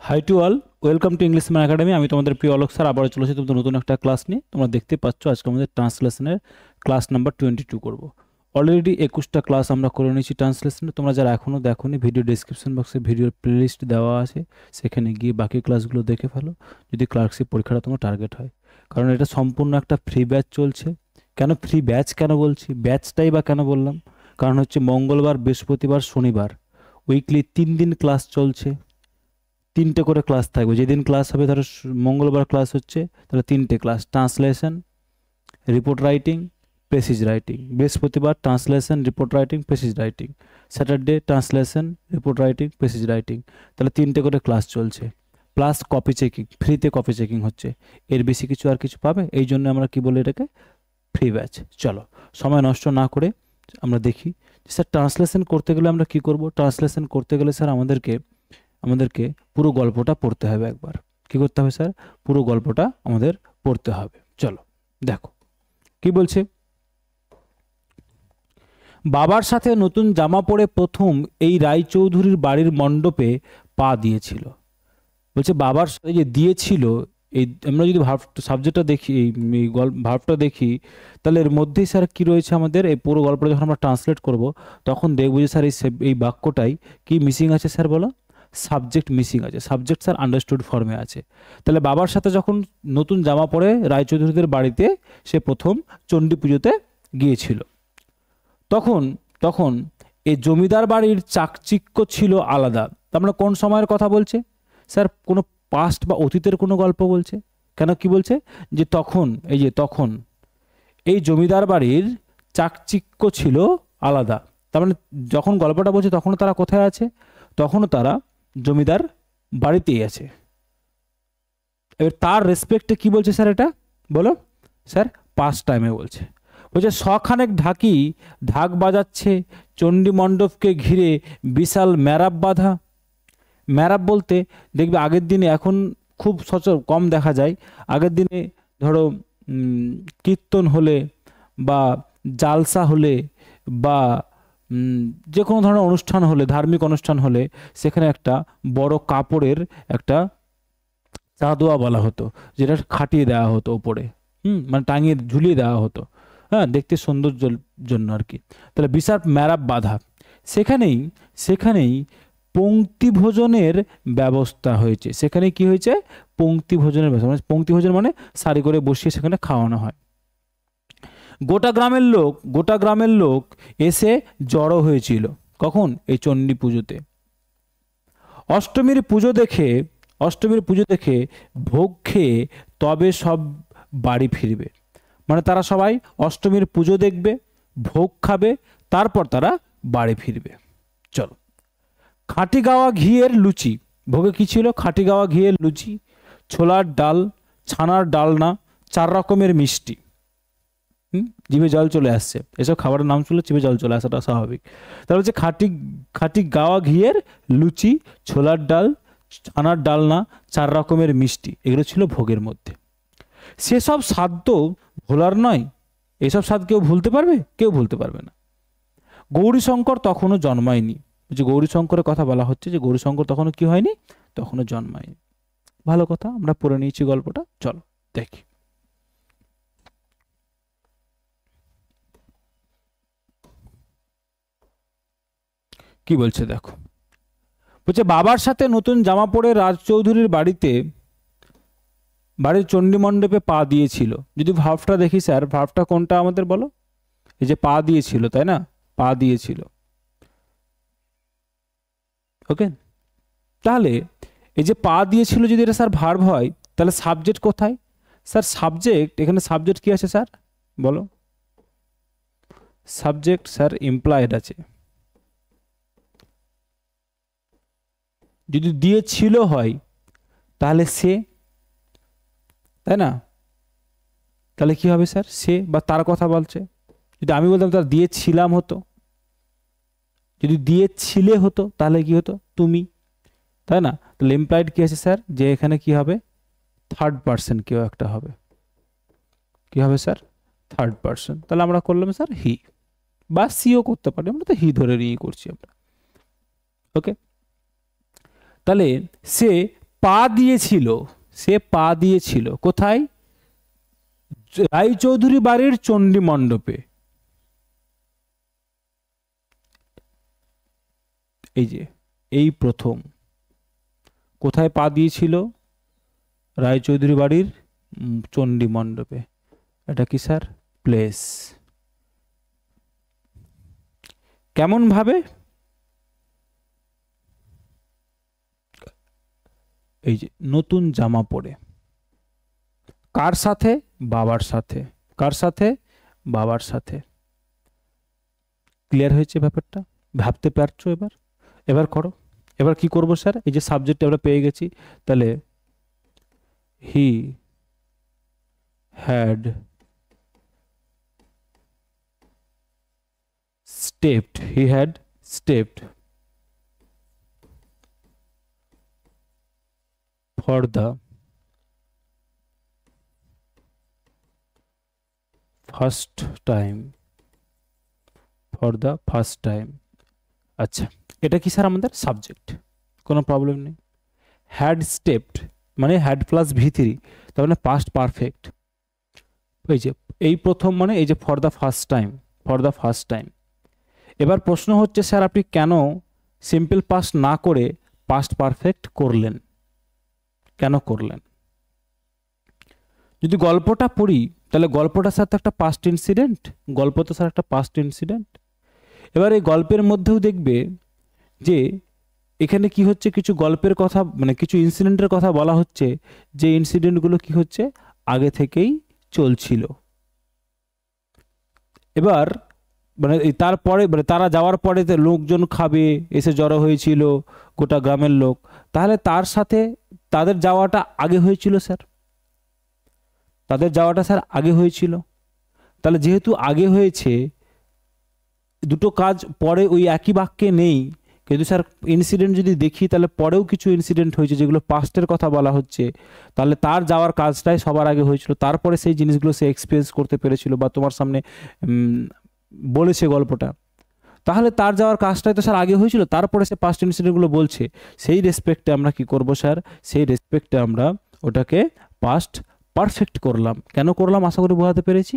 High to all, welcome to English man academy. আমি তোমাদের প্রিয় অলোক স্যার আবারও চলেছি তোমাদের নতুন একটা ক্লাস নিয়ে। তোমরা দেখতে পাচ্ছ আজকে আমাদের ট্রান্সলেশনের ক্লাস নাম্বার 22 করব। অলরেডি 21টা ক্লাস আমরা করে নিয়েছি ট্রান্সলেশনে। তোমরা যারা এখনও দেখোনি, ভিডিও ডিসক্রিপশন বক্সে ভিডিওর প্লেলিস্ট দেওয়া আছে, সেখানে গিয়ে বাকি ক্লাসগুলো দেখে ফেলো যদি ক্লার্কশিপ পরীক্ষাটা তোমার টার্গেট হয়। কারণ এটা সম্পূর্ণ একটা ফ্রি ব্যাচ চলছে। কেন ফ্রি ব্যাচ কেন বলছি, ব্যাচটাই বা কেন বললাম, কারণ হচ্ছে মঙ্গলবার, বৃহস্পতিবার, শনিবার উইকলি 3 দিন ক্লাস চলছে। 3টে করে ক্লাস থাকবে। যেদিন ক্লাস হবে, ধরো মঙ্গলবার ক্লাস হচ্ছে, তাহলে 3টে class: translation, report writing, precis writing. বৃহস্পতিবার translation, report writing, precis writing. Saturday translation, report writing, precis writing. তাহলে 3টে করে ক্লাস চলছে, প্লাস কপি চেকিং। ফ্রিতে কপি চেকিং হচ্ছে। এর বেশি কিছু আর কিছু পাবে? এই জন্য আমরা কি বলি এটাকে ফ্রি ব্যাচ। চলো সময় নষ্ট না করে আমরা দেখি স্যার ট্রান্সলেশন করতে গেলে আমরা কি করব। ট্রান্সলেশন করতে গেলে স্যার আমাদেরকে পুরো গল্পটা পড়তে হবে। একবার কি করতে হবে স্যার? পুরো গল্পটা আমাদের পড়তে হবে। চলো দেখো কি বলছে। বাবার সাথে নতুন জামা পরে প্রথম এই রায়চৌধুরীর বাড়ির মণ্ডপে পা দিয়েছিল। বলছে বাবার সাথে যে দিয়েছিল, এই আমরা যদি সাবজেক্টটা দেখি, এই ভার্বটা দেখি, তাহলে এর মধ্যেই স্যার কি রয়েছে আমাদের। এই পুরো গল্পটা যখন আমরা ট্রান্সলেট করব তখন দেখবো যে স্যার এই বাক্যটাই কি মিসিং আছে স্যার, বলো। সাবজেক্ট মিসিং আছে। সাবজেক্ট স্যার আন্ডারস্টুড ফর্মে আছে। তাহলে বাবার সাথে যখন নতুন জামা পরে রায়চৌধুরীদের বাড়িতে সে প্রথম চণ্ডী পুজোতে গিয়েছিল, তখন তখন এই জমিদার বাড়ির চাকচিক্য ছিল আলাদা। তার মানে কোন সময়ের কথা বলছে স্যার? কোনো পাস্ট বা অতীতের কোনো গল্প বলছে। কেন কি বলছে? যে তখন, এই যে তখন এই জমিদার বাড়ির চাকচিক্য ছিল আলাদা। তার মানে যখন গল্পটা বলছে তখনও তারা কোথায় আছে? তখনও তারা জমিদার বাড়িতেই আছে। এবার তার রেসপেক্টে কি বলছে স্যার এটা, বলো স্যার? পাস্ট টাইমে বলছে। বলছে শখানেক ঢাকি ঢাক বাজাচ্ছে, চণ্ডী মণ্ডপকে ঘিরে বিশাল ম্যারাব বাঁধা। ম্যারাব বলতে দেখবে আগের দিনে, এখন খুব কম দেখা যায়। আগের দিনে ধরো কীর্তন হলে বা জালসা হলে বা যে কোনো ধরনের অনুষ্ঠান হলে, ধার্মিক অনুষ্ঠান হলে, সেখানে একটা বড় কাপড়ের একটা চাঁদোয়া বলা হতো, যেটা খাটিয়ে দেওয়া হতো উপরে, মানে টাঙিয়ে ঝুলিয়ে দেওয়া হতো, হ্যাঁ, দেখতে সৌন্দর্যের জন্য আর কি। তাহলে বিশাল ম্যারাব বাঁধা। সেখানেই পংক্তি ভোজনের ব্যবস্থা হয়েছে। সেখানে কি হয়েছে? পংক্তি ভোজনের ব্যবস্থা। মানে পংক্তি ভোজন মানে সারি করে বসিয়ে সেখানে খাওয়ানো হয়। গোটা গ্রামের লোক এসে জড়ো হয়েছিল। কখন? এই চণ্ডী পুজোতে। অষ্টমীর পুজো দেখে ভোগ খেয়ে তবে সব বাড়ি ফিরবে। মানে তারা সবাই অষ্টমীর পুজো দেখবে, ভোগ খাবে, তারপর তারা বাড়ি ফিরবে। চলো, খাঁটি গাওয়া ঘিয়ের লুচি। ভোগে কি ছিল? খাঁটি গাওয়া ঘিয়ের লুচি, ছোলার ডাল, ছানার ডালনা, 4 রকমের মিষ্টি। জিভে জল চলে আসছে। এসব খাবারের নাম শুনলে জিভে জল চলে আসাটা স্বাভাবিক। তাহলে হচ্ছে খাঁটি গাওয়া ঘিয়ের লুচি, ছোলার ডাল, ছানার ডালনা, 4 রকমের মিষ্টি, এগুলো ছিল ভোগের মধ্যে। সেসব স্বাদ তো ভোলার নয়। এসব স্বাদ কেউ ভুলতে পারবে? কেউ ভুলতে পারবে না। গৌরীশঙ্কর তখনও জন্মায়নি। যে গৌরীশঙ্করের কথা বলা হচ্ছে, যে গৌরীশঙ্কর তখনও কি হয়নি? তখনও জন্মায়নি। ভালো কথা, আমরা পড়ে নিয়েছি গল্পটা। চলো দেখি কি বলছে। দেখো, বলছে বাবার সাথে নতুন জামা পরে রাজচৌধুরীর বাড়ির চণ্ডী মণ্ডপে পা দিয়েছিল। যদি ভার্বটা দেখি স্যার, ভার্বটা কোনটা আমাদের বলো? এই যে পা দিয়েছিল, তাই না? পা দিয়েছিল। ওকে, তাহলে এই যে পা দিয়েছিল, যদি এটা স্যার ভার্ব হয়, তাহলে সাবজেক্ট কোথায় স্যার? এখানে সাবজেক্ট কি আছে স্যার, বলো? সাবজেক্ট স্যার ইমপ্লয়েড আছে। যদি দিয়েছিল হয় তাহলে সে, তাই না? তাহলে কি হবে স্যার? সে বা তার কথা বলছে। যদি আমি বলতাম তার দিয়েছিলাম হতো, যদি দিয়েছিলে হতো তাহলে কি হতো? তুমি, তাই না? তাহলে এমপ্লয়েড কি আছে স্যার? যে এখানে কি হবে? থার্ড পার্সন কেউ একটা হবে। কি হবে স্যার? Third person. তাহলে আমরা করলাম স্যার হি, বা সিও করতে পারি, আমরা তো হি ধরে নিয়ে করছি আমরা। ওকে, তাহলে সে পা দিয়েছিল, সে পা দিয়েছিল কোথায়? রায়চৌধুরী বাড়ির চণ্ডী মণ্ডপে। এই যে এই প্রথম কোথায় পা দিয়েছিল? রায়চৌধুরী বাড়ির চণ্ডী মণ্ডপে। এটা কি স্যার? প্লেস। কেমন ভাবে? এই যে নতুন জামা পরে। কার সাথে? বাবার সাথে। কার সাথে? বাবার সাথে। ক্লিয়ার হয়েছে ব্যাপারটা? ভাবতে পারছো? এবার এবার করো। এবার কি করব স্যার? এই যে সাবজেক্ট আমরা পেয়ে গেছি, তাহলে he had stepped, he had stepped for the first time, for the first time। আচ্ছা, এটা কি স্যার আমাদের সাবজেক্ট, কোনো প্রবলেম নেই। হ্যাড স্টেপড মানে হ্যাড প্লাস V3, তার মানে পাস্ট পারফেক্ট। এই যে এই প্রথম মানে এই যে for the first time, for the first time. এবার প্রশ্ন হচ্ছে স্যার আপনি কেন সিম্পল পাস্ট না করে পাস্ট পারফেক্ট করলেন? কেন করলেন? যদি গল্পটা পড়ি তাহলে গল্পটা স্যার তো একটা পাস্ট ইনসিডেন্ট, গল্প তো স্যার একটা পাস্ট ইনসিডেন্ট। এবার এই গল্পের মধ্যেও দেখবে যে এখানে কি হচ্ছে, কিছু গল্পের কথা মানে কিছু ইনসিডেন্টের কথা বলা হচ্ছে, যে ইনসিডেন্টগুলো কি হচ্ছে আগে থেকেই চলছিল। এবার মানে তারপরে মানে তারা যাওয়ার পরে লোকজন খাবে এসে জড়ো হয়েছিল গোটা গ্রামের লোক, তাহলে তার সাথে তাদের যাওয়াটা আগে হয়েছিল স্যার, তাদের যাওয়াটা স্যার আগে হয়েছিল। তাহলে যেহেতু আগে হয়েছে, দুটো কাজ পরে ওই একই বাক্যে নেই, কিন্তু স্যার ইনসিডেন্ট যদি দেখি তাহলে পরেও কিছু ইনসিডেন্ট হয়েছে যেগুলো পাস্টের কথা বলা হচ্ছে, তাহলে তার যাওয়ার কাজটাই সবার আগে হয়েছিল, তারপরে সেই জিনিসগুলো সে এক্সপিরিয়েন্স করতে পেরেছিল বা তোমার সামনে বলেছে গল্পটা। তাহলে তার যাওয়ার কাজটাই তো স্যার আগে হয়েছিল, তারপরে সে পাস্ট ইনসিডেন্টগুলো বলছে। সেই রেসপেক্টে আমরা কি করব স্যার? সেই রেসপেক্টে আমরা ওটাকে পাস্ট পারফেক্ট করলাম। কেন করলাম আশা করি বোঝাতে পেরেছি।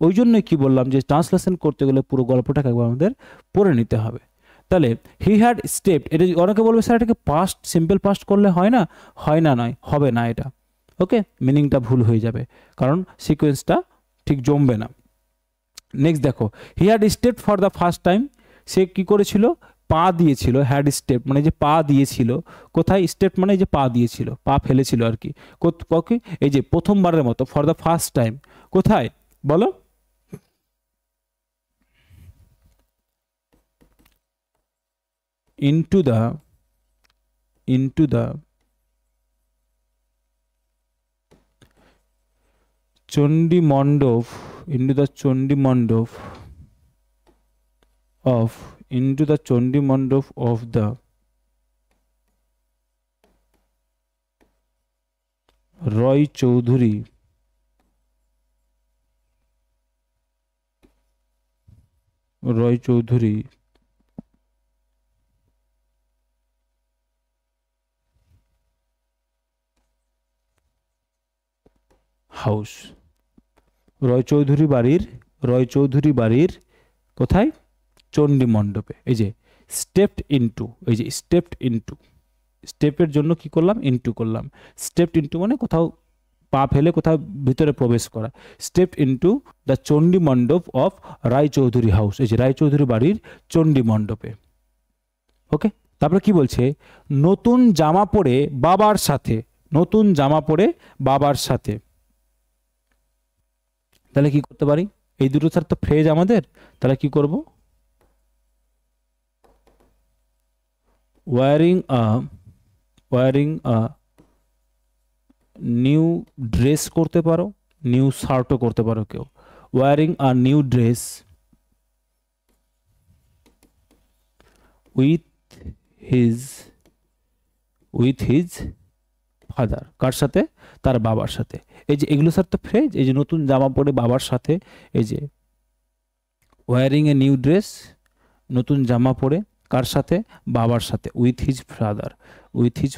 ওই জন্যই কি বললাম যে ট্রান্সলেশন করতে গেলে পুরো গল্পটাকে একবার আমাদের পড়ে নিতে হবে। তাহলে হি হ্যাড স্টেপড, এটা অনেকে বলবে স্যার এটাকে পাস্ট সিম্পল পাস্ট করলে হয় না? হয় না, নয় হবে না এটা। ওকে, মিনিংটা ভুল হয়ে যাবে, কারণ সিকোয়েন্সটা ঠিক জমবে না। নেক্সট দেখো, he had stepped for the first time, সে কি করেছিল? পা দিয়েছিল। হ্যাড স্টেপ মানে যে পা দিয়েছিল, কোথায়? স্টেপ মানে যে পা দিয়েছিল, পা ফেলেছিল আর কি। এই যে প্রথমবারের মতো, ফর দ্য ফার্স্ট টাইম, কোথায় বলো? into the Chandi Mandap, into the Chandi Mandap of the Roy Choudhury house. Roychoudhury বাড়ির কোথায়? চণ্ডী মণ্ডপে। এই যে স্টেপড ইনটু, এই যে স্টেপড ইনটু, স্টেপের জন্য কি করলাম? ইনটু করলাম। স্টেপড ইনটু মানে কোথাও পা ফেলে কোথাও ভিতরে প্রবেশ করা। স্টেপড ইনটু দ্য চণ্ডী মণ্ডপ অফ রায়চৌধুরী হাউস, এই যে রায়চৌধুরী বাড়ির চণ্ডী মণ্ডপে। ওকে, তারপরে কি বলছে? নতুন জামা পরে বাবার সাথে, নতুন জামা পরে বাবার সাথে। তাহলে কি করতে পারি? এই দুটো স্যার তো ফ্রেজ আমাদের, তাহলে কি করব? ওয়ারিং আ নিউ ড্রেস করতে পারো, নিউ শার্টও করতে পারো কেউ। Wearing a new dress with his father, কার সাথে? তার বাবার সাথে। এই যে এগুলো স্যার তো ফ্রেজ, এই যে নতুন জামা পরে বাবার সাথে, এই যে ওয়ারিং এ নিউ ড্রেস, নতুন জামা পরে কার সাথে? বাবার সাথে। With his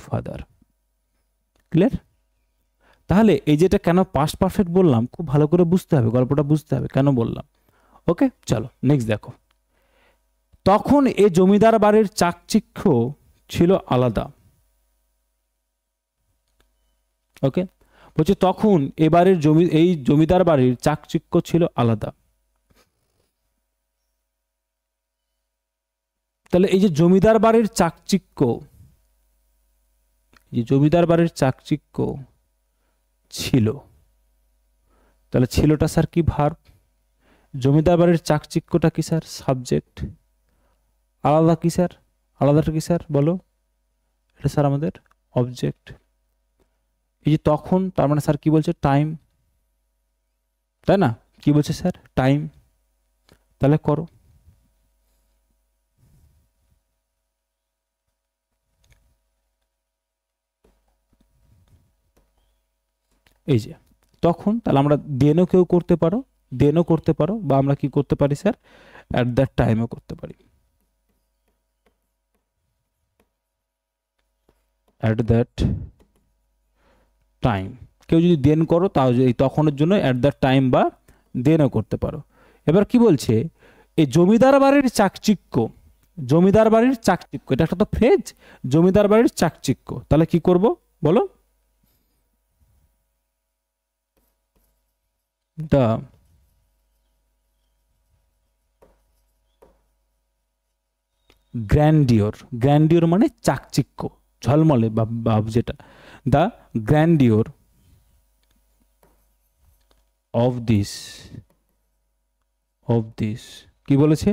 father, clear? তাহলে এই যেটা কেন পাস্ট পারফেক্ট বললাম খুব ভালো করে বুঝতে হবে, গল্পটা বুঝতে হবে কেন বললাম। ওকে, চলো নেক্সট দেখো। তখন এ জমিদার বাড়ির চাকচিক্য ছিল আলাদা। ওকে, বলছে তখন এবারের এই জমিদার বাড়ির চাকচিক্য ছিল আলাদা। তাহলে এই যে জমিদার বাড়ির চাকচিক্য, এই জমিদার বাড়ির চাকচিক্য ছিল, তাহলে ছিলটা স্যার কি ভার্ব, জমিদার বাড়ির চাকচিক্যটা কি স্যার সাবজেক্ট, আলাদা কি স্যার, আলাদাটা কি স্যার বলো, এটা স্যার আমাদের অবজেক্ট। এই যে তখন তার মানে স্যার কি বলছে টাইম, তাই না, কি বলছে স্যার টাইম। তাহলে করো, এই যে তখন, তাহলে আমরা দেনও কেউ করতে পারো, দেনও করতে পারো, বা আমরা কি করতে পারি স্যার অ্যাট দ্যাট টাইমও করতে পারি, অ্যাট দ্যাট টাইম। কেউ যদি দেন করো তাও এই তখনের জন্য অ্যাট দ্যাট টাইম বা দেনও করতে পারো। এবার কি বলছে, এই জমিদার বাড়ির চাকচিক্য, জমিদার বাড়ির চাকচিক্য, এটা একটা তো ফ্রেজ, জমিদার বাড়ির চাকচিক্য, তাহলে কি করব বলো, দা গ্র্যান্ডিওর, গ্র্যান্ডিওর মানে চাকচিক্য ঝলমলে ভাব যেটা, the grandeur of this, of this কি বলেছে,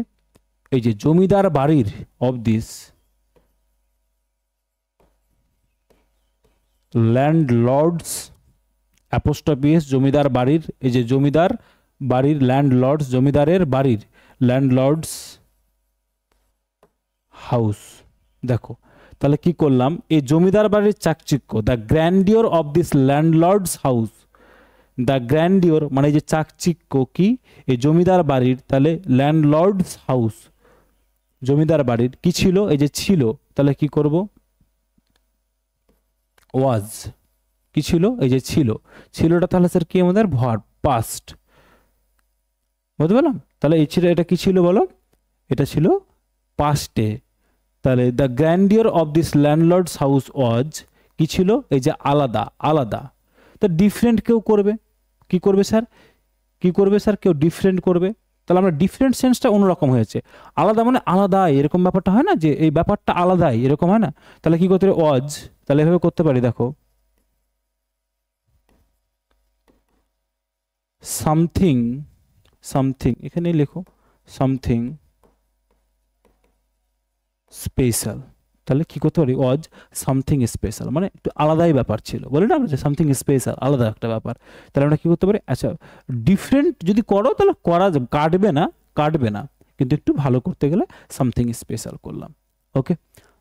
এই যে জমিদার বাড়ির অফ দিস ল্যান্ডলর্ডস অ্যাপোস্ট্রফিস, জমিদার বাড়ির, এই যে জমিদার বাড়ির ল্যান্ডলর্ডস, জমিদারের বাড়ির ল্যান্ডলর্ডস হাউস। দেখো তাহলে কি করলাম, এই জমিদার বাড়ির চাকচিক্য, the grandeur of this landlord's house, the grandeur মানে যে চাকচিক্য কি এই জমিদার বাড়ির, তাহলে ল্যান্ডলর্ডস হাউস জমিদার বাড়ির কি ছিল, এই যে ছিল, তাহলে কি করব ওয়াজ, কি ছিল এই যে ছিল, ছিলটা তাহলে স্যার কি আমাদের ভার্ব পাস্ট, বুঝতে পারলাম। তাহলে এই ছিল, এটা কি ছিল বলো, এটা ছিল পাস্টে। তাহলে the grandeur of this landlord's house was কি ছিল, এই যে আলাদা, আলাদা। তো ডিফারেন্ট কেউ করবে, কি করবে স্যার, কি করবে স্যার কেউ ডিফারেন্ট করবে, তাহলে আমরা ডিফারেন্ট সেন্সটা অন্যরকম হয়েছে, আলাদা মানে আলাদাই এরকম ব্যাপারটা হয় না, যে এই ব্যাপারটা আলাদাই এরকম হয় না, তাহলে কি করতে পারি ওয়াজ, তাহলে এভাবে করতে পারি, দেখো সামথিং, সামথিং এখানে লেখো সামথিং স্পেশাল, তাহলে কি করতে পারি ওয়াজ সামথিং স্পেশাল, মানে একটু আলাদাই ব্যাপার ছিল, বলি না আমরা যে সামথিং স্পেশাল আলাদা একটা ব্যাপার, তাহলে আমরা কি করতে পারি, আচ্ছা ডিফারেন্ট যদি করো তাহলে করা যাবে, কাটবে না, কাটবে না, কিন্তু একটু ভালো করতে গেলে সামথিং স্পেশাল করলাম। ওকে,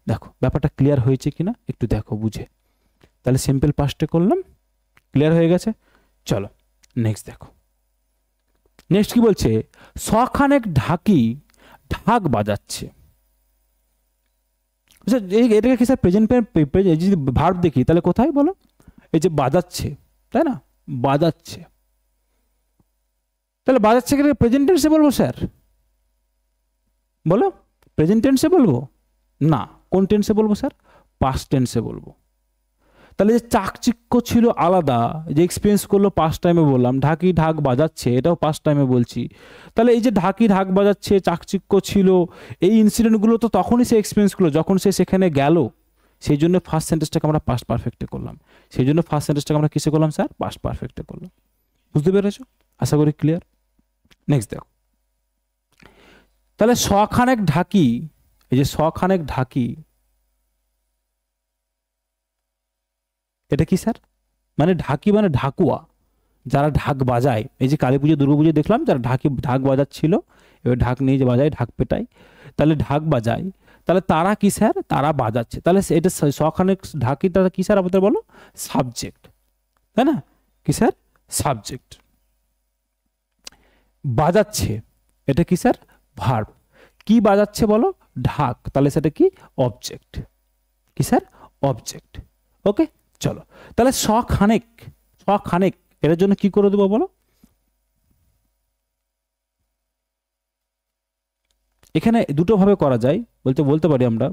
দেখো ব্যাপারটা ক্লিয়ার হয়েছে কিনা একটু দেখো বুঝে, তাহলে সিম্পল পাস্টে করলাম, ক্লিয়ার হয়ে গেছে। চলো নেক্সট দেখো, নেক্সট কি বলছে, শখানেক ঢাকি ঢাক বাজাচ্ছে, এটাকে কি স্যার প্রেজেন্ট, যদি ভার্ব দেখি তাহলে কোথায় বলো, এই যে বাজাচ্ছে, তাই না, বাজাচ্ছে, তাহলে বাজাচ্ছে প্রেজেন্ট টেন্সে বলবো স্যার, বলো প্রেজেন্ট টেন্সে বলবো না, কোন টেন্সে বলবো স্যার, পাস্ট টেন্সে বলবো। তাহলে যে চাকচিক্য ছিল আলাদা, যে এক্সপিরিয়েন্স করলো পাস্ট টাইমে বললাম, ঢাকি ঢাক বাজাচ্ছে এটাও পাস্ট টাইমে বলছি, তাহলে এই যে ঢাকি ঢাক বাজাচ্ছে চাকচিক্য ছিল, এই ইনসিডেন্টগুলো তো তখনই সে এক্সপিরিয়েন্স করলো যখন সে সেখানে গেল, সেই জন্য ফার্স্ট সেন্টেন্সটাকে আমরা পাস্ট পারফেক্টে করলাম, সেই জন্য ফার্স্ট সেন্টেন্সটাকে আমরা কিসে করলাম স্যার, পাস্ট পারফেক্টে করলাম। বুঝতে পেরেছো, আশা করি ক্লিয়ার। নেক্সট দেখো, তাহলে শখানেক ঢাকি, এই যে শখানেক ঢাকি, এটা কি স্যার, মানে ঢাকি মানে ঢাকুয়া, যারা ঢাক বাজায়, এই যে কালী পুজো দুর্গা পুজো দেখলাম যারা ঢাক বাজাচ্ছিল, এবার ঢাক নিয়ে যে বাজায় ঢাক পেটায়, তাহলে ঢাক বাজায়, তাহলে তারা কি স্যার, তারা বাজাচ্ছে, তাহলে এটা শখানেক ঢাকি, তারা কি স্যার আমাদের বলো সাবজেক্ট, তাই না, কি স্যার সাবজেক্ট, বাজাচ্ছে এটা কি স্যার ভার্ব, কি বাজাচ্ছে বলো ঢাক, তাহলে সেটা কি অবজেক্ট, কি স্যার অবজেক্ট। ওকে, চলো তাহলে খানেক এর জন্য কি করে দেবো বলো? এখানে দুটো ভাবে করা যায়, বলতে পারি আমরা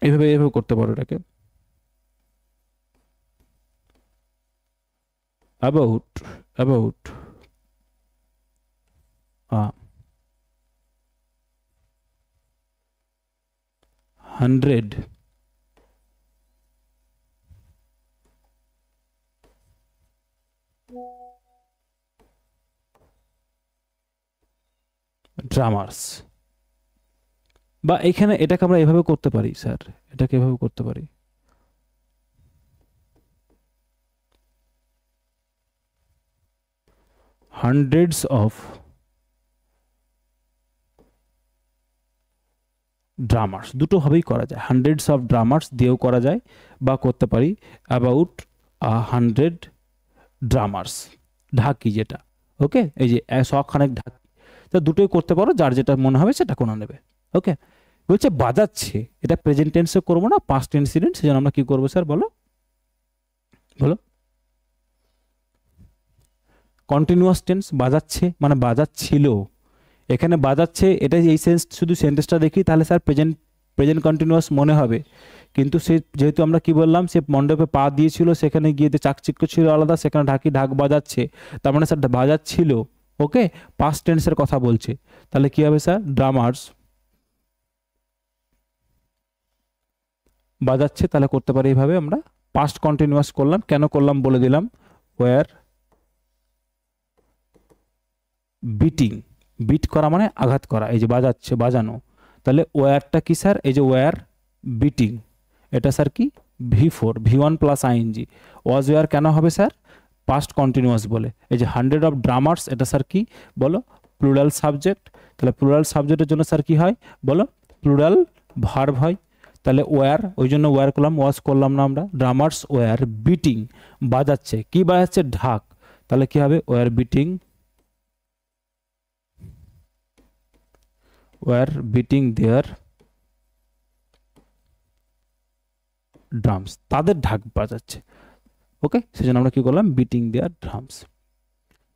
এইভাবে করতে পারো এটাকে। about 100 ড্রামার্স, বা এখানে এটাকে আমরা এভাবে করতে পারি স্যার, এটাকে এভাবে করতে পারি, হান্ড্রেডস অফ ড্রামার্স, দুটোভাবেই করা যায়, হান্ড্রেডস অফ ড্রামার্স দিয়েও করা যায়, বা করতে পারি অ্যাবাউট 100 ড্রামার্স, ঢাকি যেটা, ওকে, এই যে শখানেক ঢাকি, তা দুটোই করতে পারো, যার যেটা মনে হবে সেটা কোনো নেবে। ওকে, বলছে বাজাচ্ছে, এটা প্রেজেন্ট টেন্সে করবো না, পাস্ট ইনসিডেন্ট, সেজন্য আমরা কি করবো স্যার বলো? কন্টিনিউয়াস টেন্স, বাজাচ্ছে মানে বাজাচ্ছিল, এখানে বাজাচ্ছে, এটা এই সেন্স, শুধু সেন্টেন্সটা দেখি তাহলে স্যার প্রেজেন্ট কন্টিনিউয়াস মনে হবে, কিন্তু সে যেহেতু আমরা কি বললাম, সে মণ্ডপে পা দিয়েছিল, সেখানে গিয়ে চাকচিক্য ছিল আলাদা, সেখানে ঢাক বাজাচ্ছে, তার মানে স্যার বাজাচ্ছিল, ওকে, পাস্ট টেন্সের কথা বলছে, তাহলে কি হবে স্যার? ড্রামার্স বাজাচ্ছে, তাহলে করতে পারি এইভাবে আমরা, পাস্ট কন্টিনিউয়াস করলাম, কেন করলাম বলে দিলাম, ওয়ার বিটিং, বিট করা মানে আঘাত করা, এই যে বাজাচ্ছে, বাজানো, তাহলে ওয়ারটা কি স্যার? এই যে ওয়ার বিটিং, এটা স্যার কি? V4, V1 plus ING, was were কেন হবে স্যার? পাস্ট কন্টিনিউয়াস বলে। এই যে 100 অফ ড্রামার্স, এটা স্যার কি বলো? প্লুরাল সাবজেক্ট, তাহলে প্লুরাল সাবজেক্টের জন্য স্যার কি হয় বলো? প্লুরাল ভার্ব হয়, তাহলে ওয়ার, ওই জন্য ওয়ার করলাম, ওয়াজ করলাম না আমরা, ড্রামার্স ওয়ার বিটিং, বাজাচ্ছে, কি বাজাচ্ছে? ঢাক, তাহলে কি হবে? Were beating, were beating their drums, তাদের ঢাক বাজাচ্ছে, ওকে, সেজন্য আমরা কি করলাম? বিটিং দেয়ার ড্রামস,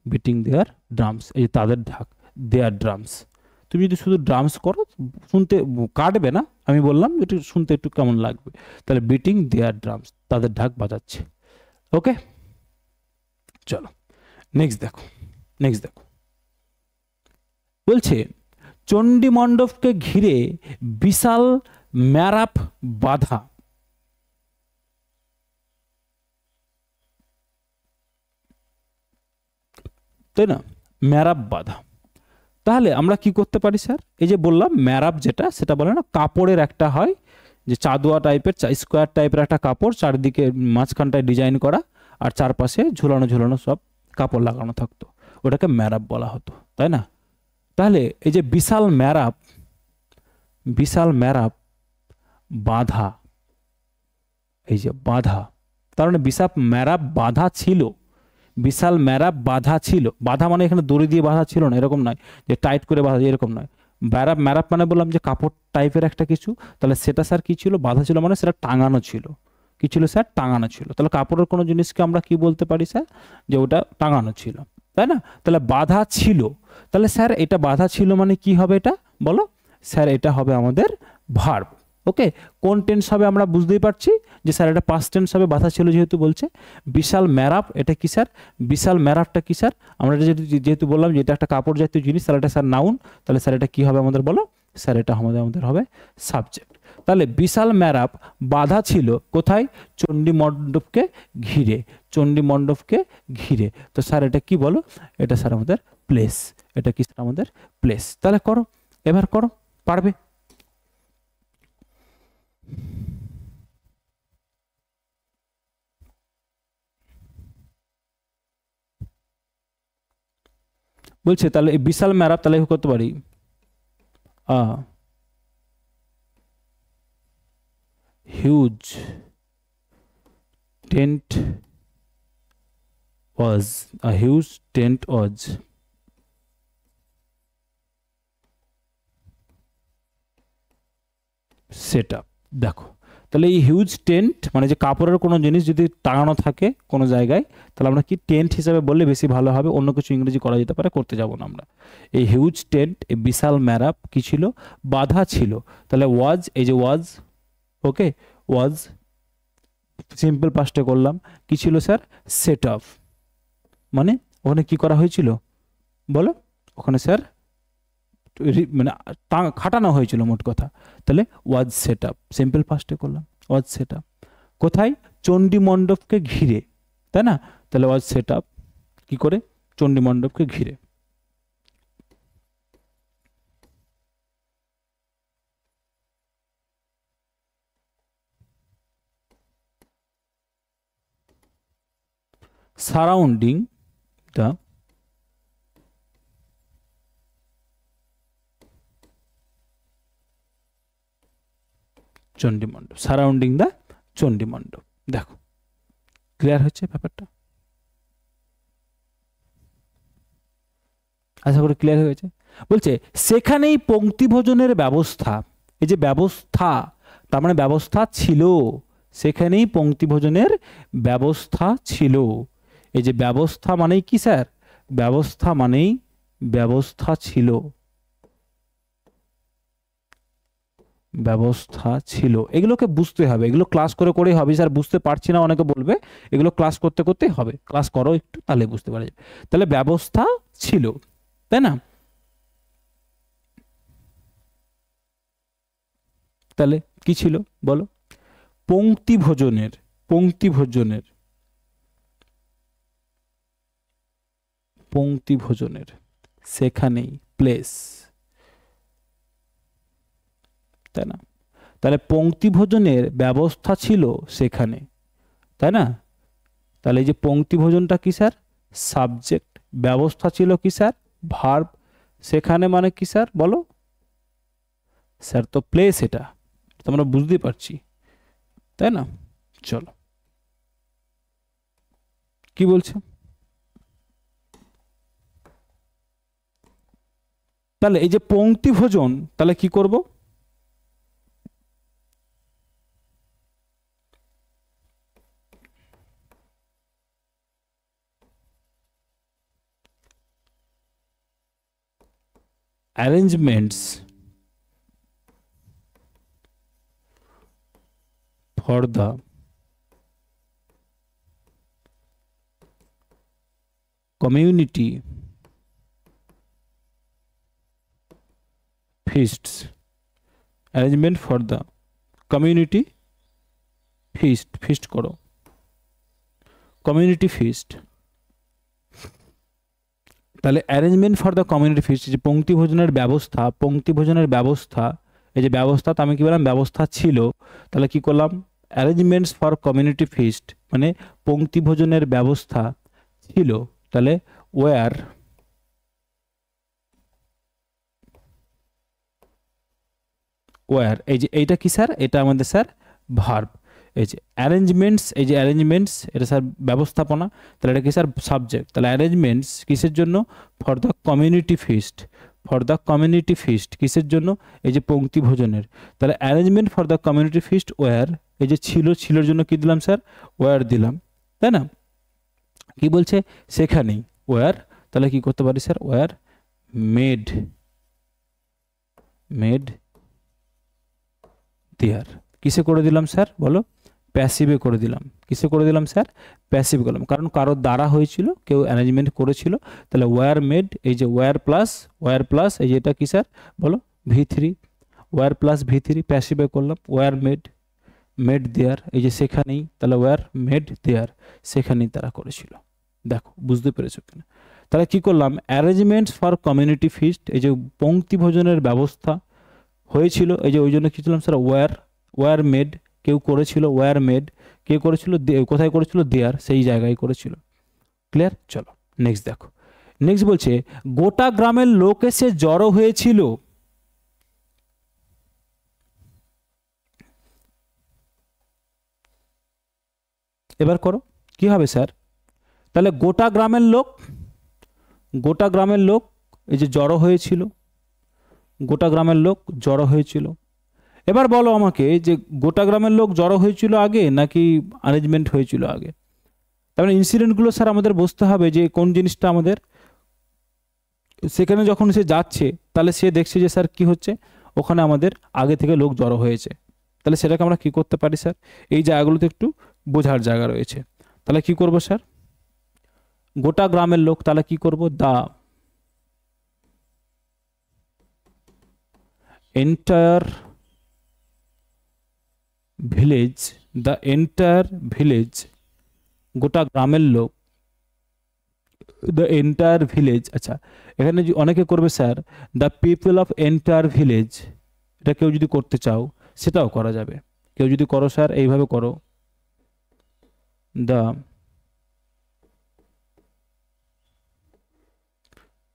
বিটিং দেয়ার ড্রামস, এই তাদের ঢাক, দেয়ার ড্রামস, তুমি যদি শুধু ড্রামস করো শুনতে কাটবে না, আমি বললাম একটু শুনতে একটু কেমন লাগবে, তাহলে বিটিং দেয়ার ড্রামস, তাদের ঢাক বাজাচ্ছে, ওকে। চলো নেক্সট দেখো, বলছে চণ্ডী মণ্ডপকে ঘিরে বিশাল ম্যারাপ বাধা, তাই না? ম্যারাপ বাধা, তাহলে আমরা কি করতে পারি স্যার? এই যে বললাম ম্যারাপ, যেটা সেটা বলে না, কাপড়ের একটা হয় যে চাদুয়া টাইপের, স্কোয়ার টাইপের একটা কাপড়, চারদিকে মাঝখানটায় ডিজাইন করা, আর চারপাশে ঝুলানো সব কাপড় লাগানো থাকতো, ওটাকে ম্যারাপ বলা হতো, তাই না? তাহলে এই যে বিশাল ম্যারাপ বাধা, এই যে বাধা, তার মানে বিশাল ম্যারাপ বাধা ছিল, বিশাল ম্যারাপ বাধা ছিল, বাধা মানে এখানে দড়ি দিয়ে বাধা ছিল না, এরকম নয় যে টাইট করে বাধা, এরকম নয়, ম্যারাপ মানে বললাম যে কাপড় টাইপের একটা কিছু, তাহলে সেটা স্যার কি ছিল? বাধা ছিল, মানে সেটা টাঙানো ছিল, কি ছিল স্যার? টাঙানো ছিল, তাহলে কাপড়ের কোনো জিনিসকে আমরা কি বলতে পারি স্যার? যে ওটা টাঙানো ছিল, তাই না? তাহলে বাধা ছিল, তাহলে স্যার এটা বাধা ছিল মানে কি হবে এটা বলো? স্যার এটা হবে আমাদের ভার্ব, ওকে। কোন টেন্স হবে আমরা বুঝতেই পারছি যে স্যার এটা পাস্ট টেন্স হবে, বাধা ছিল যেহেতু বলছে। বিশাল ম্যারাপ, এটা কি স্যার? বিশাল ম্যারাপটা কি স্যার? আমরা যেহেতু বললাম যে এটা একটা কাপড় জাতীয় জিনিস, তাহলে এটা স্যার নাউন, তাহলে স্যার এটা কি হবে আমাদের বলো? স্যার এটা আমাদের হবে সাবজেক্ট। তাহলে বিশাল ম্যারাপ বাধা ছিল কোথায়? চণ্ডী মণ্ডপকে ঘিরে, চণ্ডী মণ্ডপকে ঘিরে, তো স্যার এটা কি বলো? এটা স্যার আমাদের প্লেস, এটা কি স্যার আমাদের প্লেস। তাহলে করো, এবার করো, পারবে। বলছে তাহলে এই বিশাল ম্যারাপ, তাহলে করতে পারি huge tent was a huge tent was set up, দেখো তাহলে এই হিউজ টেন্ট মানে যে কাপড়ের কোনো জিনিস যদি টাঙানো থাকে কোনো জায়গায়, তাহলে আমরা কি টেন্ট হিসাবে বললে বেশি ভালো হবে, অন্য কিছু ইংরেজি করা যেতে পারে, করতে যাব না আমরা। এই হিউজ টেন্ট, এই বিশাল ম্যারাপ কি ছিল, বাধা ছিল। তাহলে ওয়াজ, এই যে ওয়াজ, ওকে, ওয়াজ সিম্পল পাস্টে করলাম, কি ছিল স্যার, সেট আপ, মানে ওখানে কি করা হয়েছিল বলো, ওখানে স্যার মানে খাটানো হয়েছিল মোট কথা। তাহলে ওয়াজ সেট আপ, সিম্পল পাস্টে করলাম, ওয়াজ সেট আপ কোথায়, চণ্ডী মণ্ডপকে ঘিরে, তাই না? তাহলে ওয়াজ সেট আপ কি করে, চণ্ডী মণ্ডপকে ঘিরে। সারাউন্ডিং দ্য চণ্ডী মণ্ডপ, সারাউন্ডিং দ্য চণ্ডী মণ্ডপ। দেখো ক্লিয়ার হচ্ছে ব্যাপারটা, আশা করি ক্লিয়ার হয়েছে। বলছে সেখানেই পঙ্ক্তি ভোজনের ব্যবস্থা, এই যে ব্যবস্থা, তার মানে ব্যবস্থা ছিল, সেখানেই পঙ্ক্তি ভোজনের ব্যবস্থা ছিল। এই যে ব্যবস্থা মানেই কি স্যার, ব্যবস্থা মানেই ব্যবস্থা ছিল, ব্যবস্থা ছিল। এগুলোকে বুঝতে হবে, এগুলো ক্লাস করে করেই হবে। স্যার বুঝতে পারছি না অনেকে বলবে, এগুলো ক্লাস করতে করতেই হবে, ক্লাস করো একটু তাহলে বুঝতে পারা যাবে। তাহলে ব্যবস্থা ছিল, তাই না? তাহলে কি ছিল বলো, পঙ্ক্তি ভোজনের, পঙ্ক্তি ভোজনের, পঙ্ক্তি ভোজনের সেখানেই প্লেস, তাই না? তাহলে পঙ্ক্তি ভোজনের ব্যবস্থা ছিল সেখানে, তাই না? তাহলে এই যে পঙ্ক্তি ভোজনটা কি স্যার, সাবজেক্ট, ব্যবস্থা ছিল কি স্যার, ভার্ব, সেখানে মানে কি স্যার বলো, স্যার তো প্লেস, এটা তো আমরা বুঝতে পারছি, তাই না? চলো কি বলছে, তাহলে এই যে পঙ্ক্তি ভোজন, তাহলে কি করব, arrangements for the community feasts, arrangement for the community feast, feast করো, community feast। তাহলে arrangement for the community feast, যে পঙ্ক্তি ভোজনের ব্যবস্থা, পঙ্ক্তি ভোজনের ব্যবস্থা, এই যে ব্যবস্থা, তো আমি কি বললাম ব্যবস্থা ছিল, তাহলে কি করলাম অ্যারেঞ্জমেন্টস ফর কমিউনিটি ফিস্ট, মানে পঙ্ক্তি ভোজনের ব্যবস্থা ছিল। তাহলে ওয়ার, ওয়ার, এই যে এইটা কি স্যার, এটা আমাদের স্যার ভার্ব। এই যে অ্যারেঞ্জমেন্টস, এই যে অ্যারেঞ্জমেন্টস এটা স্যার ব্যবস্থাপনা, তাহলে এটা কি স্যার সাবজেক্ট। তাহলে অ্যারেঞ্জমেন্টস কিসের জন্য, for the community feast, for the community feast কিসের জন্য, এই যে পঙ্ক্তি ভোজনের। তাহলে arrangement for the community feast were, এই যে ছিল, ছিলর জন্য কি দিলাম স্যার, ওয়ার দিলাম, তাই না? কি বলছে সেখানেই ওয়ার, তাহলে কি করতে পারি sir, war made, made their, কিসে করে দিলাম স্যার বলো, প্যাসিভে করে দিলাম। কিসে করে দিলাম স্যার, প্যাসিভ করলাম, কারণ কারোর দ্বারা হয়েছিল, কেউ অ্যারেঞ্জমেন্ট করেছিল। তাহলে ওয়ার মেড, এই যে ওয়ার প্লাস এই যে এটা কি স্যার বলো, V3, ওয়ার প্লাস V3 প্যাসিভে করলাম, ওয়ার মেড, মেড দেয়ার, এই যে সেখানেই, তাহলে ওয়ার মেড দেয়ার, সেখানেই তারা করেছিল। দেখো বুঝতে পেরেছো কিনা? তাহলে কি করলাম, অ্যারেঞ্জমেন্টস ফর কমিউনিটি ফিস্ট, এই যে পঙ্ক্তি ভোজনের ব্যবস্থা হয়েছিল, এই যে ওই জন্য কি ছিলাম স্যার ওয়ার, ওয়ার মেড কেউ করেছিল, ওয়ার মেড কে করেছিল, কোথায় করেছিল, দেয়ার, সেই জায়গায় করেছিল। ক্লিয়ার? চলো নেক্সট দেখো, নেক্সট বলছে গোটা গ্রামের লোক এসে জড়ো হয়েছিল, এবার করো কি হবে স্যার, তাহলে গোটা গ্রামের লোক, গোটা গ্রামের লোক এই যে জড়ো হয়েছিল, গোটা গ্রামের লোক জড়ো হয়েছিল, এবার বলো আমাকে যে গোটা গ্রামের লোক জড়ো হয়েছিল আগে নাকি অ্যারেঞ্জমেন্ট হয়েছিল আগে। তার মানে ইনসিডেন্টগুলো স্যার আমাদের বুঝতে হবে যে কোন জিনিসটা আমাদের, সেখানে যখন সে যাচ্ছে তাহলে সে দেখছে যে স্যার কি হচ্ছে, ওখানে আমাদের আগে থেকে লোক জড়ো হয়েছে, তাহলে সেটাকে আমরা কি করতে পারি স্যার, এই জায়গাগুলোতে একটু বোঝার জায়গা রয়েছে। তাহলে কি করব স্যার, গোটা গ্রামের লোক, তাহলে কি করব, the entire village, the entire village, গোটা গ্রামের লোক, দ্য এন্টায়ার ভিলেজ। আচ্ছা, এখানে অনেকে করবে sir the people of entire village, এটা কেউ যদি করতে চাও সেটাও করা যাবে। কেউ যদি করো স্যার এইভাবে করো, the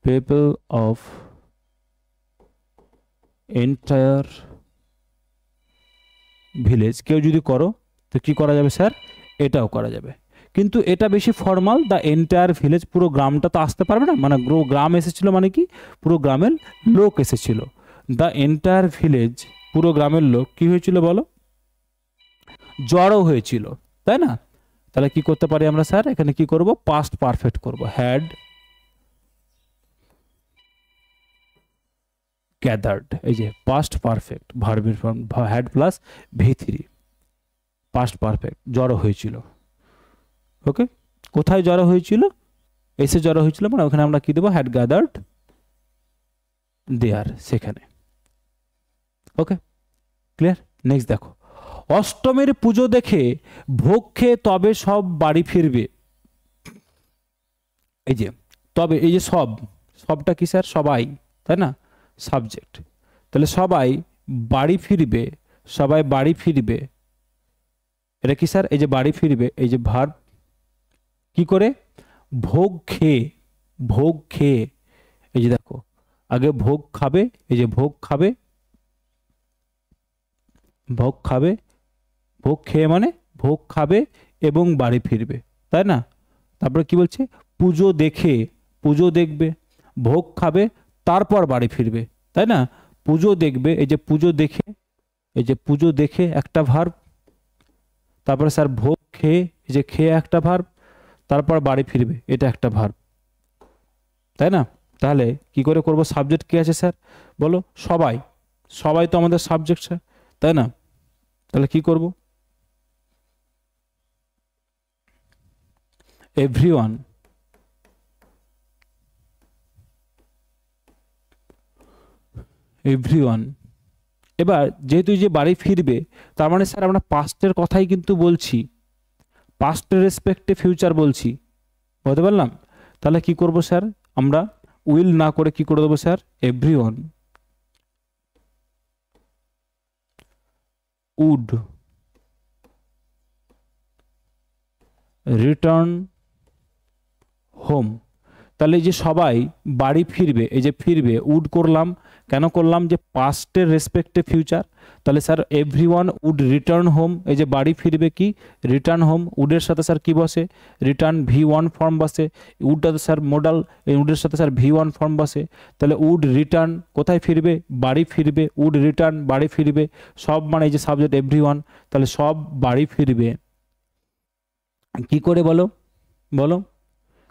people of entire village, কেউ যদি করো তো কি করা যাবে স্যার, এটাও করা যাবে। কিন্তু এটা বেশি ফর্মাল, দ্য এন্টায়ার ভিলেজ, পুরো গ্রামটা তো আসতে পারবে না, মানে গ্রাম এসেছিল মানে কি পুরো গ্রামের লোক এসেছিল। দ্য এন্টায়ার ভিলেজ, পুরো গ্রামের লোক কি হয়েছিল বলো, জড়ো হয়েছিল, তাই না। তাহলে কি করতে পারি আমরা স্যার, এখানে কি করব, পাস্ট পারফেক্ট করব, হ্যাড গ্যাদার্ড, এই যে পাস্ট পারফেক্ট ভার্বের form, had plus V3, past perfect, জড়ো হয়েছিল। ওকে, কোথায় জড়ো হয়েছিল, এসে জড়ো হয়েছিল, মানে ওখানে আমরা কি দেবো, হ্যাড গ্যাদার্ড দেয়ার, সেখানে। ওকে, ক্লিয়ার। নেক্সট দেখো, অষ্টমীর পুজো দেখে ভোগ খেয়ে তবে সব বাড়ি ফিরবে। এই যে তবে, এই যে সব, সবটা কি স্যার, সবাই, তাই না, সাবজেক্ট। তাহলে সবাই বাড়ি ফিরবে, সবাই বাড়ি ফিরবে, এটা কি স্যার, এই যে বাড়ি ফিরবে, এই যে ভার্ব, কি করে, ভোগ খেয়ে, ভোগ খেয়ে, এই যে দেখো আগে ভোগ খাবে, এই যে ভোগ খাবে, ভোগ খাবে, ভোগ খেয়ে মানে ভোগ খাবে এবং বাড়ি ফিরবে, তাই না। তারপরে কি বলছে, পুজো দেখে, পুজো দেখবে, ভোগ খাবে, তারপর বাড়ি ফিরবে, তাই না। পুজো দেখবে, এই যে পুজো দেখে, এই যে পুজো দেখে একটা ভার্ব, তারপরে স্যার ভোগ খেয়ে, এই যে খেয়ে একটা ভার্ব, তারপর বাড়ি ফিরবে, এটা একটা ভার্ব, তাই না। তাহলে কি করে করব, সাবজেক্ট কি আছে স্যার বলো, সবাই, সবাই তো আমাদের সাবজেক্ট স্যার, তাই না। তাহলে কি করব, এভরিওয়ান, এভরিওয়ান। এবার যেহেতু যে বাড়ি ফিরবে, তার মানে স্যার আমরা পাস্টের কথাই কিন্তু বলছি, পাস্টের রেসপেক্টে ফিউচার বলছি, বুঝতে পারলাম। তাহলে কি করব স্যার, আমরা উইল না করে কি করে দেবো sir, everyone would return home. তাহলে এই যে সবাই বাড়ি ফিরবে, এই যে ফিরবে, উড করলাম, কেন করলাম, যে পাস্টের রেসপেক্টে ফিউচার। তাহলে sir everyone would return home, এই যে বাড়ি ফিরবে কি, রিটার্ন হোম, উডের সাথে স্যার কি বসে, রিটার্ন V1 ফর্ম বসে, উডটা তো স্যার মোডাল, এই উডের সাথে স্যার V1 ফর্ম বসে। তাহলে উড রিটার্ন, কোথায় ফিরবে, বাড়ি ফিরবে, উড রিটার্ন বাড়ি ফিরবে, সব মানে এই যে সাবজেক্ট এভরিওয়ান, তাহলে সব বাড়ি ফিরবে। কি করে বলো, বলো,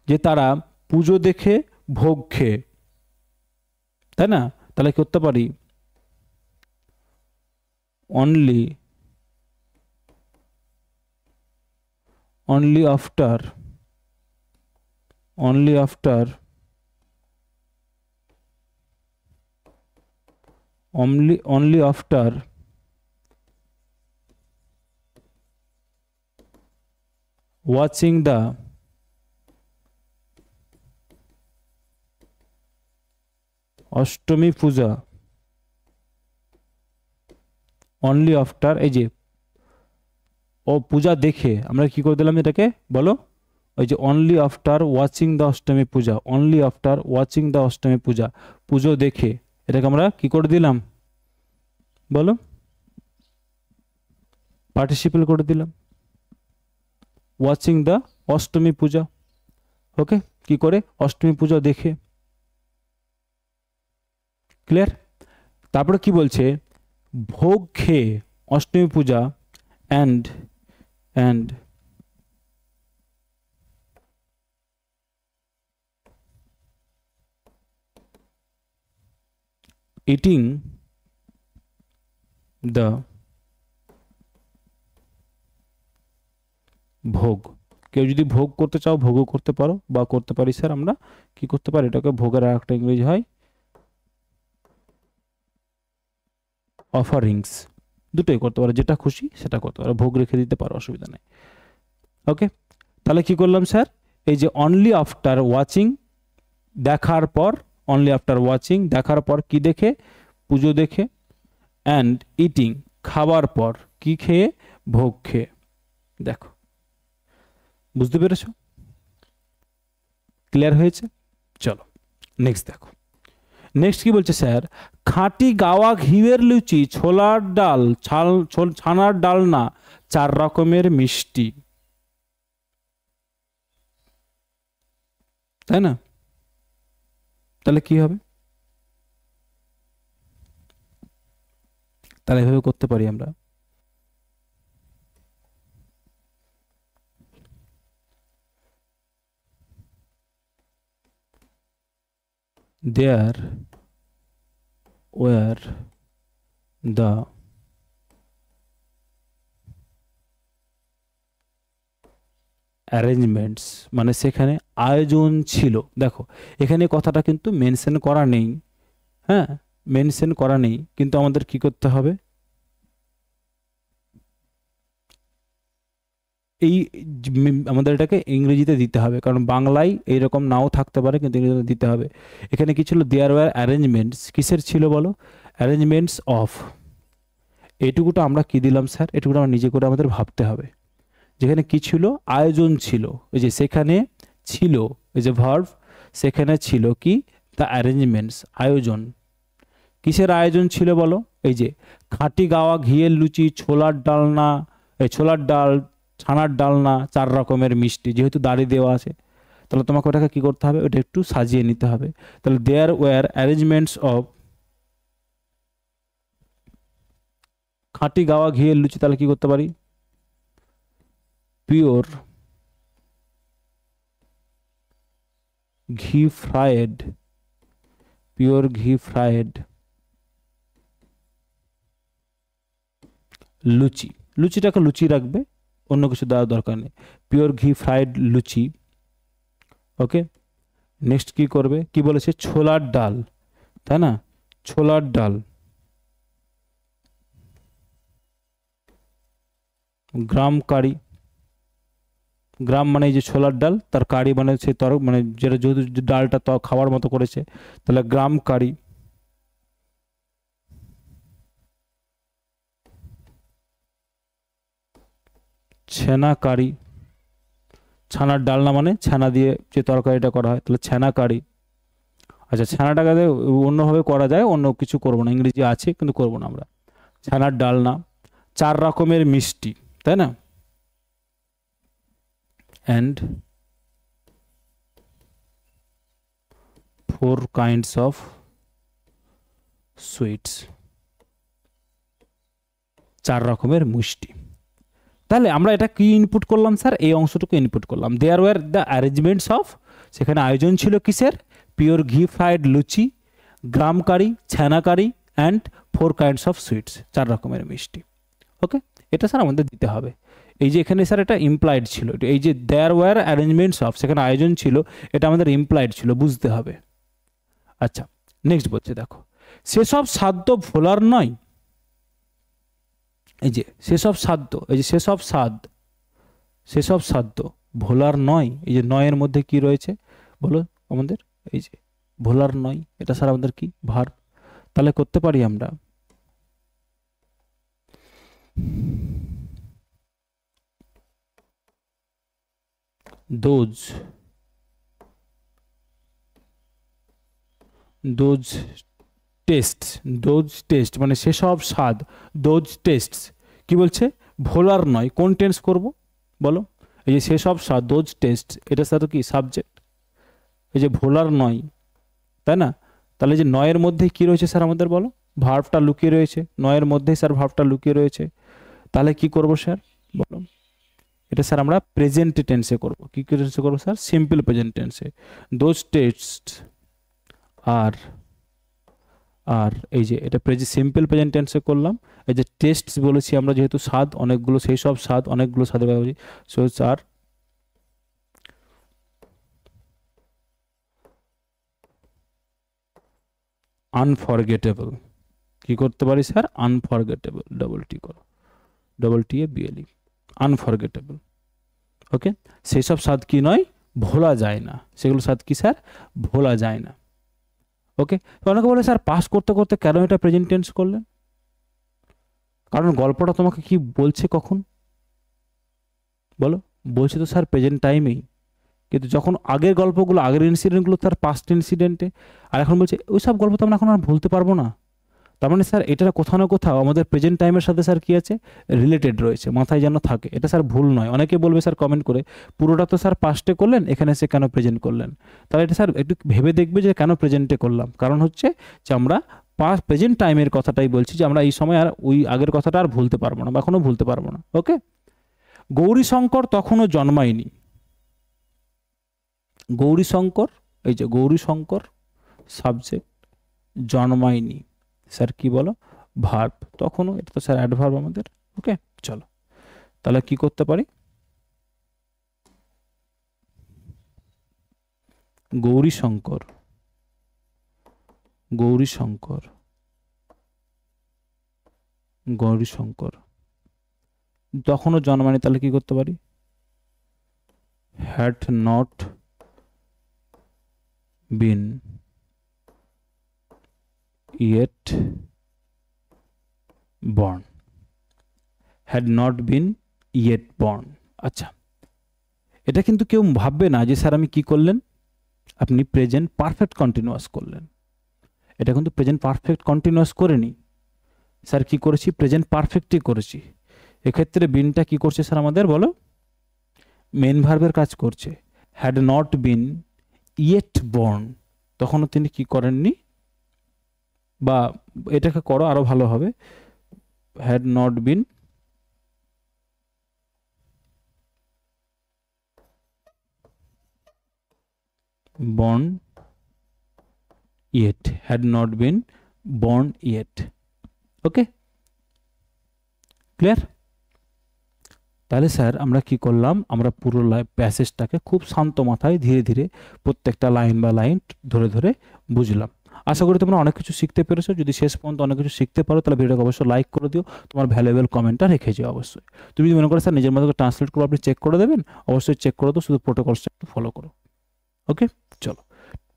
যে তারা পুজো দেখে ভোগ খেয়ে, তাই না। তাহলে কি করতে পারি, only, only after, only after, only after watching the Ashtami puja, only after, এই যে ও পূজা দেখে, আমরা কি করে দিলাম এটাকে বলো, ওই যে only after watching the Ashtami puja, only after watching the Ashtami puja, পুজো দেখে, এটাকে আমরা কি করে দিলাম বলো, পার্টিসিপেল করে দিলাম, ওয়াচিং দ্য অষ্টমী পূজা। ওকে, কি করে, অষ্টমী পূজা দেখে, ক্লিয়ার। তারপরে কি বলছে, ভোগ খেয়ে অষ্টমী পূজা অ্যান্ড eating the ভোগ। কেউ যদি ভোগ করতে চাও ভোগও করতে পারো, বা করতে পারি স্যার আমরা কি করতে পারি, এটাকে ভোগের আর একটা ইংরেজি হয় অফারিংস, দুটোই করতে পারো, যেটা খুশি সেটা করতে পারো, ভোগ রেখে দিতে পারো, অসুবিধা নেই। ওকে, তাহলে কি করলাম স্যার, এই যে অনলি আফটার ওয়াচিং, দেখার পর, অনলি আফটার ওয়াচিং দেখার পর, কি দেখে, পুজো দেখে, অ্যান্ড ইটিং খাবার পর, কি খেয়ে, ভোগ খেয়ে। দেখো বুঝতে পেরেছো, ক্লিয়ার হয়েছে? চলো নেক্সট দেখো, নেক্সট কি বলছে স্যার, খাঁটি গাওয়া ঘিয়ের লুচি, ছোলার ডাল, ছানার ডালনা, 4 রকমের মিষ্টি, তাই না? তাহলে কি হবে, তাহলে এভাবে করতে পারি আমরা, there were the অ্যারেঞ্জমেন্টস, মানে সেখানে আয়োজন ছিল। দেখো এখানে কথাটা কিন্তু মেনশন করা নেই, হ্যাঁ মেনশন করা নেই, কিন্তু আমাদের কি করতে হবে, এই আমাদের এটাকে ইংরেজিতে দিতে হবে, কারণ বাংলায় এইরকম নাও থাকতে পারে, কিন্তু ইংরেজিতে দিতে হবে। এখানে কি ছিল, দেয়ার ওয়ার অ্যারেঞ্জমেন্টস, কিসের ছিল বলো, অ্যারেঞ্জমেন্টস অফ, এইটুকুটা আমরা কি দিলাম স্যার, এটুকুটা আমরা নিজে করে আমাদের ভাবতে হবে। যেখানে কি ছিল, আয়োজন ছিল, এই যে সেখানে ছিল, এই যে ভার্ব, সেখানে ছিল কি, দ্য অ্যারেঞ্জমেন্টস, আয়োজন, কিসের আয়োজন ছিল বলো, এই যে খাঁটি গাওয়া ঘিয়ের লুচি, ছোলার ডালনা, এই ছোলার ডাল, ছানার ডালনা, 4 রকমের মিষ্টি, যেহেতু দাড়ি দেওয়া আছে তাহলে তোমাকে ওটাকে কি করতে হবে, ওটা একটু সাজিয়ে নিতে হবে। তাহলে দেয়ার ওয়ার অ্যারেঞ্জমেন্টস অফ, খাঁটি গাওয়া ঘিয়ের লুচি, তাহলে কি করতে পারি, পিওর ঘি ফ্রায়েড, পিওর ঘি ফ্রায়েড লুচি, লুচিটাকে লুচি রাখবে, অন্য কিছু দেওয়ার দরকার নেই, পিওর ঘি ফ্রাইড লুচি। ওকে, নেক্সট কি করবে, কি বলেছে, ছোলার ডাল, তাই না, ছোলার ডাল, গ্রাম কারি, গ্রাম মানে এই যে ছোলার ডাল, তার কারি মানে সে মানে যেটা যেহেতু ডালটা তো খাওয়ার মতো করেছে, তাহলে গ্রাম কারি, ছেনা কারি, ছানার ডালনা মানে ছানা দিয়ে যে তরকারিটা করা হয়, তাহলে ছানা কারি। আচ্ছা ছানাটাকে অন্যভাবে করা যায়, অন্য কিছু করবো না, ইংরেজি আছে কিন্তু করবো না আমরা, ছানার ডালনা, 4 রকমের মিষ্টি, তাই না, অ্যান্ড 4 kinds of সুইটস, 4 রকমের মিষ্টি। তাহলে আমরা এটা কি ইনপুট করলাম স্যার, এই অংশটুকু ইনপুট করলাম, there were the arrangements of, সেখানে আয়োজন ছিল কিসের, পিওর ঘি ফ্রাইড লুচি, গ্রাম কারি, ছানা কারি, অ্যান্ড 4 kinds of সুইটস, 4 রকমের মিষ্টি। ওকে, এটা স্যার আমাদের দিতে হবে। এই যে এখানে স্যার এটা ইমপ্লাইড ছিল, এই যে দেয়ার ওয়ার অ্যারেঞ্জমেন্টস অফ, সেখানে আয়োজন ছিল, এটা আমাদের ইমপ্লাইড ছিল, বুঝতে হবে। আচ্ছা নেক্সট বলছে দেখো, সেসব সাধ্য ভোলার নয়, এই যে সেসব সাধ্য, এই যে সেসব স্বাদ, সেসব সাধ্য ভোলার নয়, এই যে নয়ের মধ্যে কি রয়েছে বলো আমাদের, এই যে ভোলার নয়, এটা স্যার আমাদের কি ভার্ব, তাহলে করতে পারি আমরা those টেস্ট মানে সেসব স্বাদ, those টেস্টস, কি বলছে, ভোলার নয়, কোন টেন্স করব বলো, এই যে সেসব স্বাদ, those টেস্ট, এটা সাথে কি সাবজেক্ট, এই যে ভোলার নয়, তাই না, তাহলে যে নয়ের মধ্যে কি রয়েছে স্যার আমাদের বলো, ভার্বটা লুকিয়ে রয়েছে, নয়ের মধ্যেই স্যার ভার্বটা লুকিয়ে রয়েছে। তাহলে কি করব স্যার বলো? এটা স্যার আমরা প্রেজেন্ট টেন্সে করব। কি টেন্সে করব স্যার? সিম্পল প্রেজেন্ট টেন্সে। দোজ টেস্ট আর আর এই যে এটা সিম্পল প্রেজেন্ট টেন্সে করলাম। এই যে টেস্ট বলেছি আমরা, যেহেতু স্বাদ অনেকগুলো, সেই সব স্বাদ অনেকগুলো স্বাদের কথা বলছি, সো স্যার আনফরগেটেবল। কি করতে পারি স্যার? আনফরগেটেবল, ডবল টি করো, double T A B L E, unforgettable. Okay, সেই সব স্বাদ কি নয়? ভোলা যায় না। সেগুলো স্বাদ কি স্যার? ভোলা যায় না। ওকে, অনেকে বলে স্যার পাস করতে করতে কেন এটা প্রেজেন্ট টেন্স করলেন? কারণ গল্পটা তোমাকে কি বলছে কখন বলো? বলছে তো স্যার প্রেজেন্ট টাইমেই, কিন্তু যখন আগের গল্পগুলো, আগের ইনসিডেন্টগুলো তার পাস্ট ইনসিডেন্টে, আর এখন বলছে ওই সব গল্প তো আমরা এখন আর ভুলতে পারবো না। তার মানে স্যার এটা কোথাও না কোথাও আমাদের প্রেজেন্ট টাইমের সাথে স্যার কি আছে? রিলেটেড রয়েছে, মাথায় যেন থাকে। এটা স্যার ভুল নয়। অনেকে বলবে স্যার কমেন্ট করে, পুরোটা তো স্যার পাস্টে করলেন, এখানে এসে কেন প্রেজেন্ট করলেন? তাহলে এটা স্যার একটু ভেবে দেখবে যে কেন প্রেজেন্টে করলাম। কারণ হচ্ছে যে আমরা প্রেজেন্ট টাইমের কথাটাই বলছি, যে আমরা এই সময় আর ওই আগের কথাটা আর ভুলতে পারবো না, বা এখনো ভুলতে পারবো না। ওকে, গৌরীশঙ্কর তখনও জন্মায়নি। গৌরীশঙ্কর, এই যে গৌরীশঙ্কর সাবজেক্ট, জন্মায়নি স্যার কি বলো? ভার্ব। তখনও, এটা তো স্যার অ্যাডভার্ব আমাদের। ওকে, চলো তাহলে কি করতে পারি? গৌরীশঙ্কর, গৌরীশঙ্কর, গৌরীশঙ্কর তখনও জন্মায়নি। তাহলে কি করতে পারি? Had not been yet born, had not been yet born. আচ্ছা, এটা কিন্তু কেউ ভাববে না যে স্যার আমি কি করলেন, আপনি প্রেজেন্ট পারফেক্ট কন্টিনিউয়াস করলেন। এটা কিন্তু প্রেজেন্ট পারফেক্ট কন্টিনিউয়াস করেনি স্যার, কি করেছি? প্রেজেন্ট পারফেক্টই করেছি। এক্ষেত্রে বিনটা কি করছে স্যার আমাদের বলো? মেন ভার্বের কাজ করছে। Had not been yet born, তখনও তিনি কি করেননি, বা এটাকে করো আরো ভালো হবে, had not been born yet, had not been born yet. Okay, clear? তাহলে স্যার আমরা কি করলাম? আমরা পুরো প্যাসেজটাকে খুব শান্ত মাথায় ধীরে ধীরে প্রত্যেকটা লাইন বা লাইন ধরে ধরে বুঝলাম। আশা করি তোমরা অনেক কিছু শিখতে পেরেছো। যদি শেষ পর্যন্ত অনেক কিছু শিখতে পারো তাহলে ভিডিওটাকে অবশ্যই লাইক করে দিও, তোমার ভ্যালুয়েবল কমেন্টটা রেখে যেও অবশ্যই। তুমি যদি মনে করো স্যার নিজের মতো ট্রান্সলেট করো, আপনি চেক করে দেবেন, অবশ্যই চেক করে দাও, শুধু প্রোটোকলসটা একটু ফলো করো। ওকে, চলো।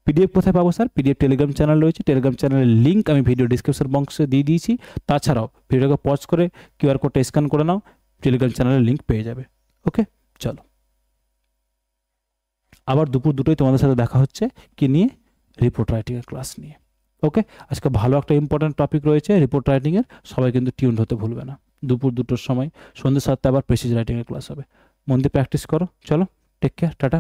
পিডিএফ কোথায় পাবো স্যার? পিডিএফ টেলিগ্রাম চ্যানেল রয়েছে, টেলিগ্রাম চ্যানেলের লিঙ্ক আমি ভিডিও ডিসক্রিপশন বক্সে দিয়ে দিয়েছি। তাছাড়াও ভিডিওকে পজ করে কিউআর কোডটা স্ক্যান করে নাও, টেলিগ্রাম চ্যানেলের লিঙ্ক পেয়ে যাবে। ওকে, চলো আবার দুপুর দুটোই তোমাদের সাথে দেখা হচ্ছে। কি নিয়ে? রিপোর্ট রাইটিংয়ের ক্লাস নিয়ে। ওকে, আজকে ভালো একটা ইম্পর্টেন্ট টপিক রয়েছে রিপোর্ট রাইটিংয়ের, সবাই কিন্তু টিউন হতে ভুলবে না। দুপুর দুটোর সময়, সন্ধ্যে 7টায় আবার প্রেসিজ রাইটিংয়ের ক্লাস হবে। মন দিয়ে প্র্যাকটিস করো। চলো, টেক কেয়ার, টাটা।